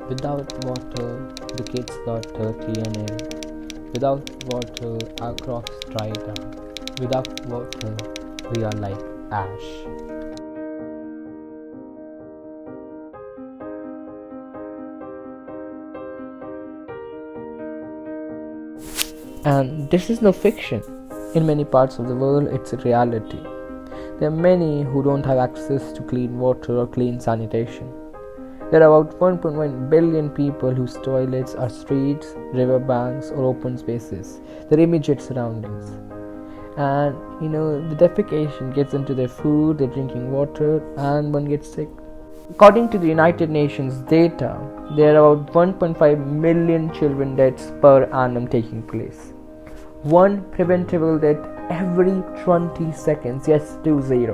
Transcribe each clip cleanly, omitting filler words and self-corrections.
Without water, the kids got dirty and ill. Without water, our crops dried up. Without water, we are like ash. And this is no fiction. In many parts of the world, it's a reality. There are many who don't have access to clean water or clean sanitation. There are about 1.1 billion people whose toilets are streets, riverbanks, or open spaces, their immediate surroundings. And the defecation gets into their food, their drinking water, and one gets sick. According to the United Nations data, there are about 1.5 million children deaths per annum taking place. One preventable death every 20 seconds, yes, 20.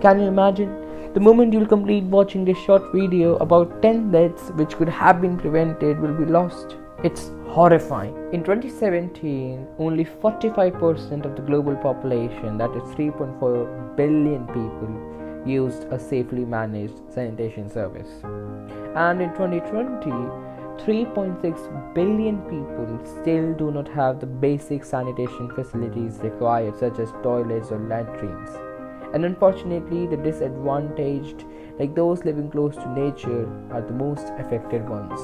Can you imagine? The moment you'll complete watching this short video, about 10 deaths which could have been prevented will be lost. It's horrifying. In 2017, only 45% of the global population, that is 3.4 billion people, used a safely managed sanitation service. And in 2020, 3.6 billion people still do not have the basic sanitation facilities required, such as toilets or latrines. And unfortunately, the disadvantaged, like those living close to nature, are the most affected ones.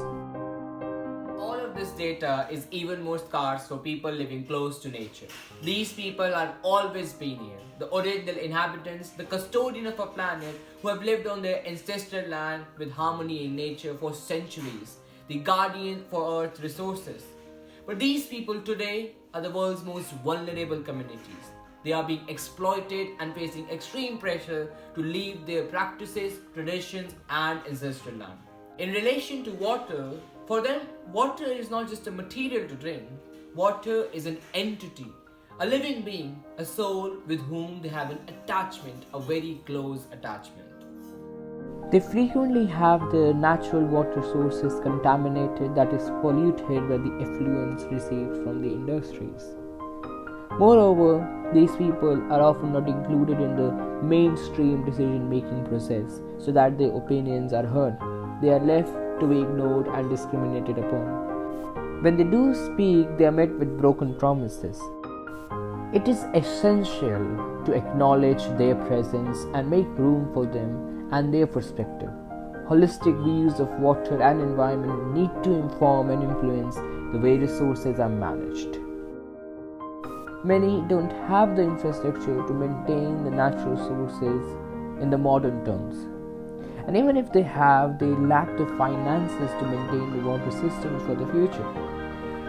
All of this data is even more scarce for people living close to nature. These people have always been here, the original inhabitants, the custodian of our planet, who have lived on their ancestral land with harmony in nature for centuries, the guardian for Earth's resources. But these people today are the world's most vulnerable communities. They are being exploited and facing extreme pressure to leave their practices, traditions, and ancestral land. In relation to water, for them, water is not just a material to drink. Water is an entity, a living being, a soul with whom they have an attachment, a very close attachment. They frequently have their natural water sources contaminated, that is, polluted by the effluents received from the industries. Moreover, these people are often not included in the mainstream decision-making process so that their opinions are heard. They are left to be ignored and discriminated upon. When they do speak, they are met with broken promises. It is essential to acknowledge their presence and make room for them and their perspective. Holistic views of water and environment need to inform and influence the way resources are managed. Many don't have the infrastructure to maintain the natural sources in the modern terms. And even if they have, they lack the finances to maintain the water systems for the future.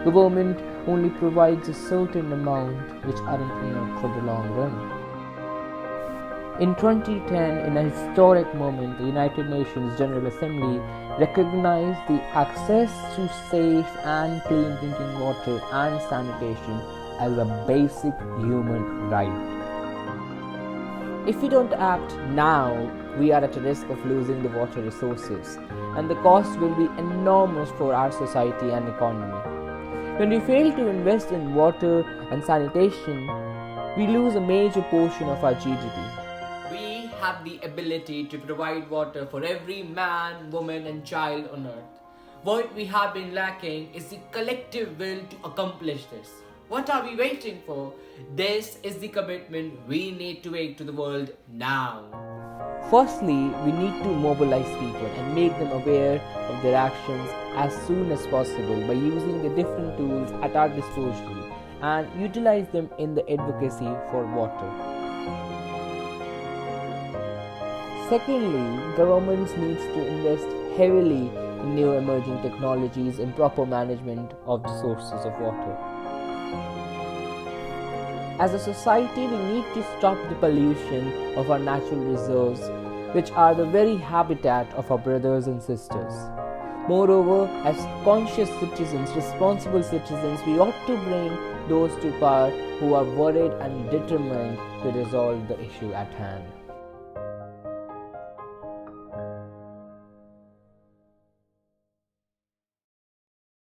Government only provides a certain amount which aren't enough for the long run. In 2010, in a historic moment, the United Nations General Assembly recognized the access to safe and clean drinking water and sanitation as a basic human right. If we don't act now, we are at a risk of losing the water resources, and the cost will be enormous for our society and economy. When we fail to invest in water and sanitation, we lose a major portion of our GDP. We have the ability to provide water for every man, woman, and child on earth. What we have been lacking is the collective will to accomplish this. What are we waiting for? This is the commitment we need to make to the world now. Firstly, we need to mobilize people and make them aware of their actions as soon as possible by using the different tools at our disposal and utilize them in the advocacy for water. Secondly, governments need to invest heavily in new emerging technologies and proper management of the sources of water. As a society, we need to stop the pollution of our natural reserves, which are the very habitat of our brothers and sisters. Moreover, as conscious citizens, responsible citizens, we ought to bring those to power who are worried and determined to resolve the issue at hand.